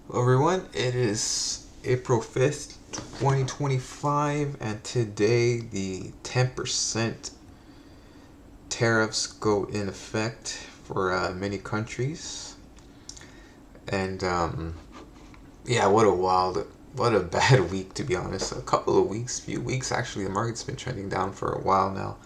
Hello everyone, it is April 5th, 2025, and today the 10% tariffs go in effect for many countries. And yeah, what a bad week to be honest. A couple of weeks, few weeks actually, the market's been trending down for a while now.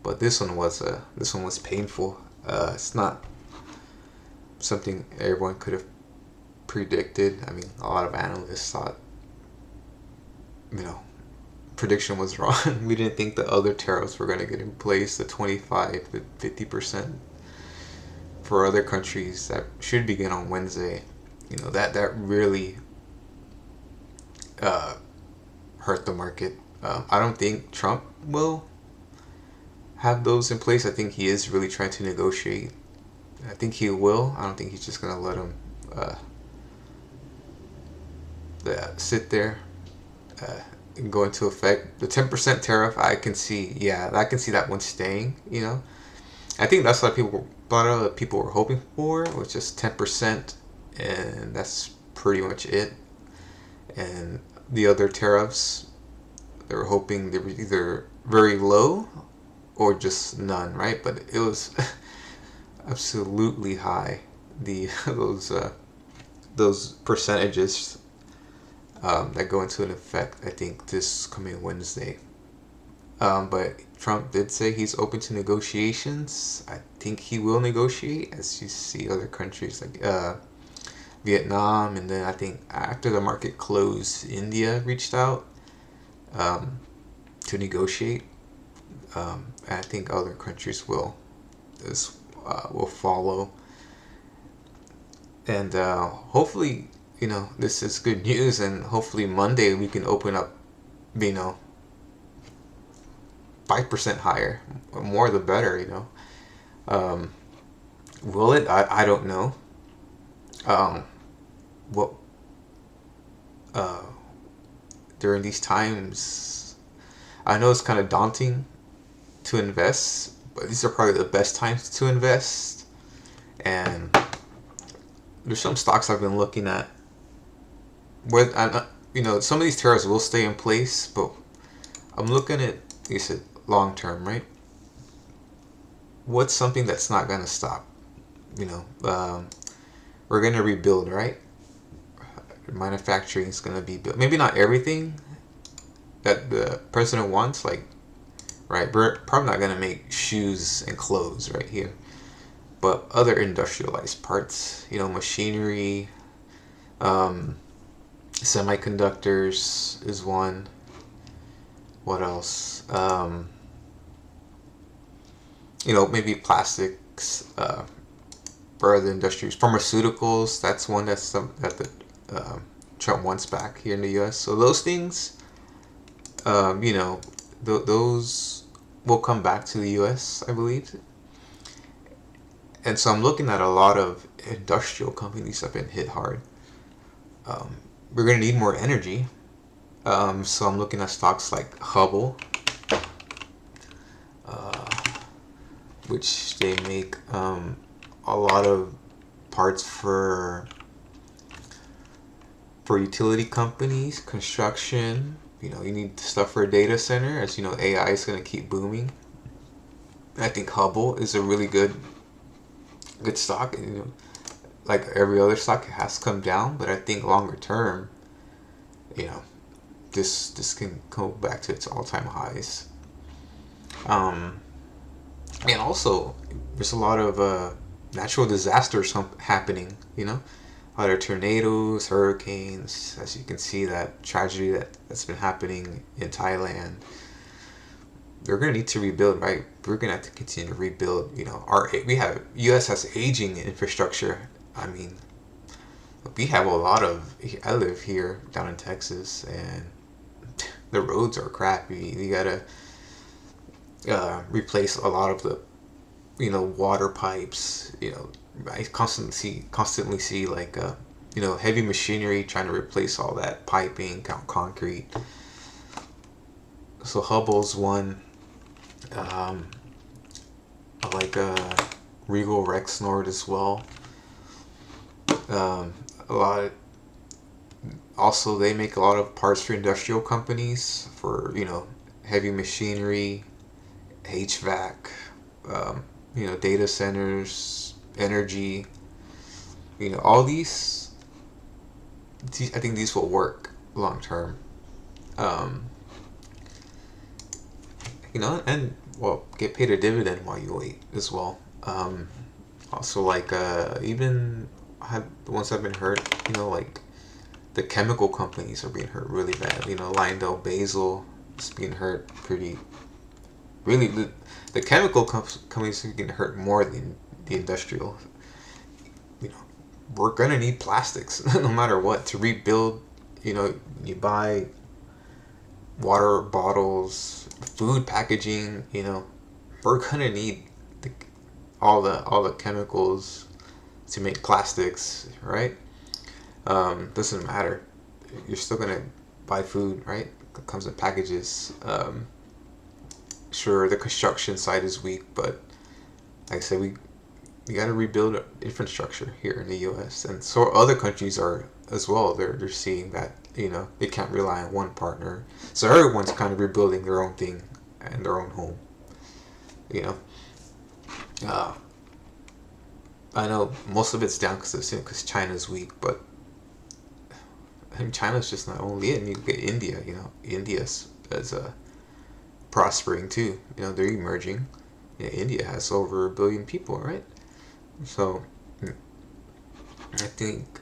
But this one was painful. It's not something everyone could have predicted. I mean, a lot of analysts thought, you know, prediction was wrong. We didn't think the other tariffs were going to get in place, the 25 to 50% for other countries that should begin on Wednesday. That really uh, hurt the market. I don't think Trump will have those in place. I think he is really trying to negotiate. I think he will. I don't think he's just going to let him uh, sit there uh, and go into effect. The 10% tariff, I can see. Yeah, I can see that one staying. I think that's what a lot of people were hoping for, was just 10%, and that's pretty much it. And the other tariffs, they were hoping they were either very low or just none, right? But it was absolutely high. The those percentages that go into an effect, I think, this coming Wednesday. But Trump did say he's open to negotiations. I think he will negotiate, as you see other countries like Vietnam, and then I think after the market closed, India reached out um, to negotiate. And I think other countries will follow, and hopefully, this is good news, and hopefully Monday we can open up, you know, 5% higher, more the better. Um, will it? I don't know. Um, what uh, During these times, I know it's kind of daunting to invest, but these are probably the best times to invest. And there's some stocks I've been looking at where some of these tariffs will stay in place, but I'm looking at, you said, long term, right? What's something that's not gonna stop? You know, we're gonna rebuild, right? Manufacturing is gonna be built. Maybe not everything that the president wants, like, right? We're probably not gonna make shoes and clothes right here, but other industrialized parts, machinery, um, semiconductors is one. What else? Maybe plastics for other industries. Pharmaceuticals, that's one that the Trump wants back here in the U.S. So those things, um, you know, those will come back to the U.S., I believe. And so I'm looking at a lot of industrial companies that have been hit hard. Um, we're going to need more energy. So I'm looking at stocks like HUBB, uh, which they make a lot of parts for utility companies, construction. You need stuff for a data center, as you know, AI is going to keep booming. I think HUBB is a really good stock. Like every other stock, it has come down, but I think longer term, you know, this can go back to its all time highs. Um, and also, there's a lot of natural disasters happening. A lot of tornadoes, hurricanes. As you can see, that tragedy that's been happening in Thailand. We're gonna need to rebuild, right? We're gonna have to continue to rebuild. We have U.S. has aging infrastructure. I mean, we have a lot of. I live here down in Texas, and the roads are crappy. You gotta replace a lot of the water pipes. I constantly see like heavy machinery trying to replace all that piping, concrete. So Hubble's one. um, I like Regal Rexnord as well. A lot of Also, they make a lot of parts for industrial companies for, heavy machinery, HVAC, data centers, energy. All I think these will work long term. Um, and well, get paid a dividend while you wait as well. Also, like even the ones I've been hurt, like the chemical companies are being hurt really bad. Lyondell Basel is being hurt really. The chemical companies are getting hurt more than the industrial. You know, we're gonna need plastics no matter what to rebuild. You buy water bottles, food packaging. We're gonna need the, all the chemicals to make plastics, right? Doesn't matter. You're still gonna buy food, right? It comes in packages. Sure, the construction side is weak, but like I said, we got to rebuild infrastructure here in the U.S. and so other countries are as well. They're seeing that they can't rely on one partner, so everyone's kind of rebuilding their own thing and their own home. You know, uh, I know most of it's down because China's weak, but I mean, China's just not only it. And you get India. India's as prospering too. They're emerging. Yeah, India has over 1 billion people, right? So I think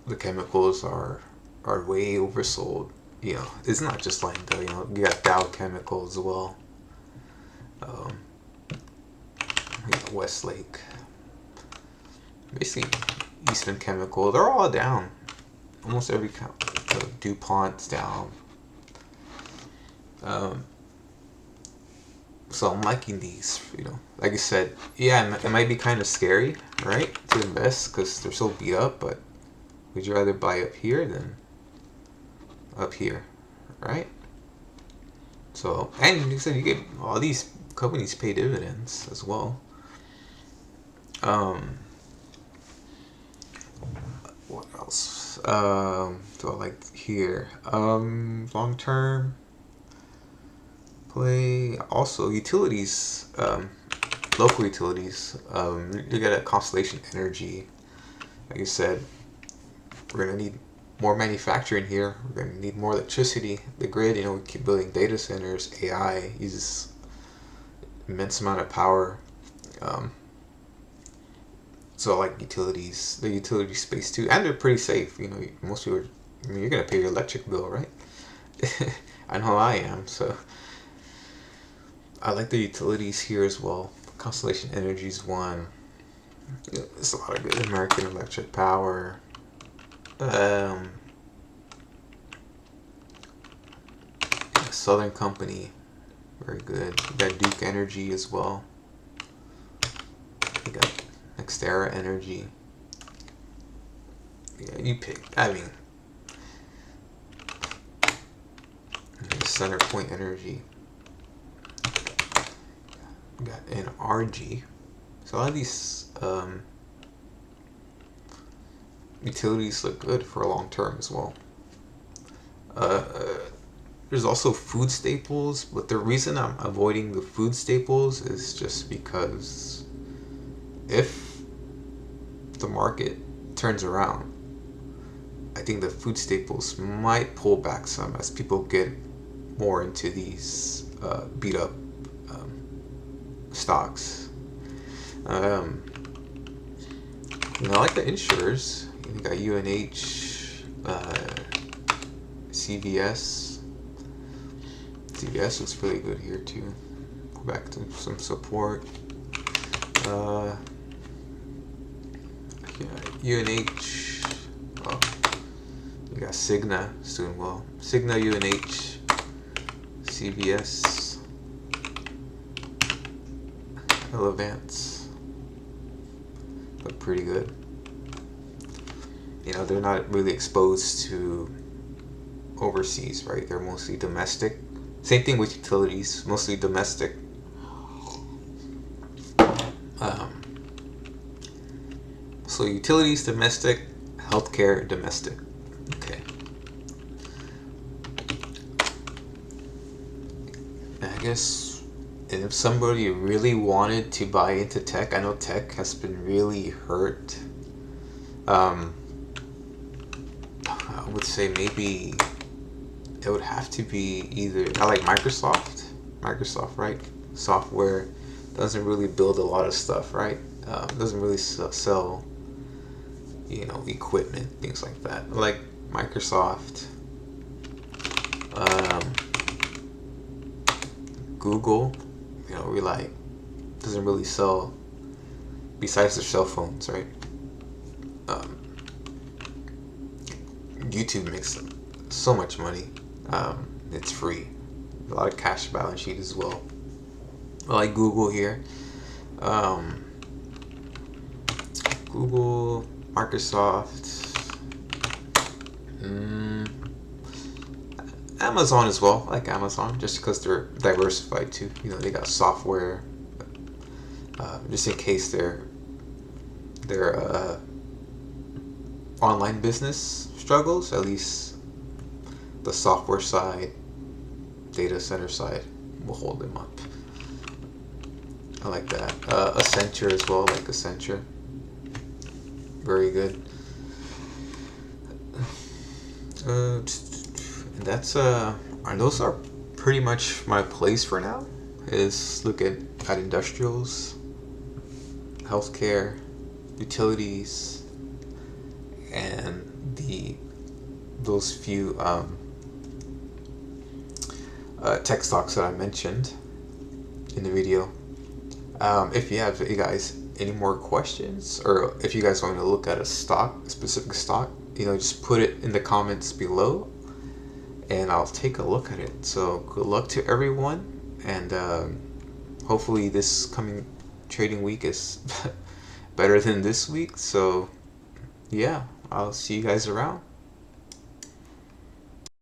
the chemicals are way oversold. It's not just Lyndale. You got Dow Chemical as well. Um, Westlake, basically Eastman Chemical. They're all down. Almost every count. DuPont's down. Um, so I'm liking these. Like I said, yeah, it might be kind of scary, right, to invest because they're so beat up. But would you rather buy up here than up here, right? So, and you said you get all these companies pay dividends as well. What else? Do I like here? Long term play. Also, utilities. Local utilities. You get a Constellation Energy. Like you said, we're gonna need more manufacturing here. We're gonna need more electricity. The grid. We keep building data centers. AI uses immense amount of power. So I like utilities, the utility space too, and they're pretty safe. Most people, you're gonna pay your electric bill, right? I know I am, so I like the utilities here as well. Constellation Energy's one. There's a lot of good. American Electric Power. Southern Company, very good. You got Duke Energy as well. You got Nextera Energy. Yeah, you pick. I mean, Center Point Energy. You got NRG. So a lot of these utilities look good for a long term as well. There's also food staples, but the reason I'm avoiding the food staples is just because if the market turns around, I think the food staples might pull back some as people get more into these beat up stocks. I like the insurers. You got UNH, CVS. CVS looks really good here too. Go back to some support. UNH. Oh, you got Cigna, it's doing well. Cigna, UNH, CVS, Elevance. Look pretty good. They're not really exposed to overseas, right? They're mostly domestic. Same thing with utilities, mostly domestic. So utilities domestic, healthcare domestic. Okay. guess if somebody really wanted to buy into tech, I know tech has been really hurt. Um, I would say maybe it would have to be either I like Microsoft, right? Software doesn't really build a lot of stuff, right? Doesn't really sell, equipment, things like that. Like Microsoft, um, Google, we like doesn't really sell besides their cell phones, right? Um, YouTube makes so much money. It's free. A lot of cash balance sheet as well. I like Google here. Um, Google, Microsoft, mm, Amazon as well. I like Amazon just because they're diversified too. They got software. Just in case their online business struggles, at least the software side, data center side will hold them up. I like that. Accenture as well, like Accenture. Very good. And and those are pretty much my plays for now. Is look at industrials, healthcare, utilities, and those few tech stocks that I mentioned in the video. If you guys any more questions, or if you guys want to look at a specific stock, just put it in the comments below, and I'll take a look at it. So good luck to everyone, and hopefully this coming trading week is better than this week. So yeah, I'll see you guys around.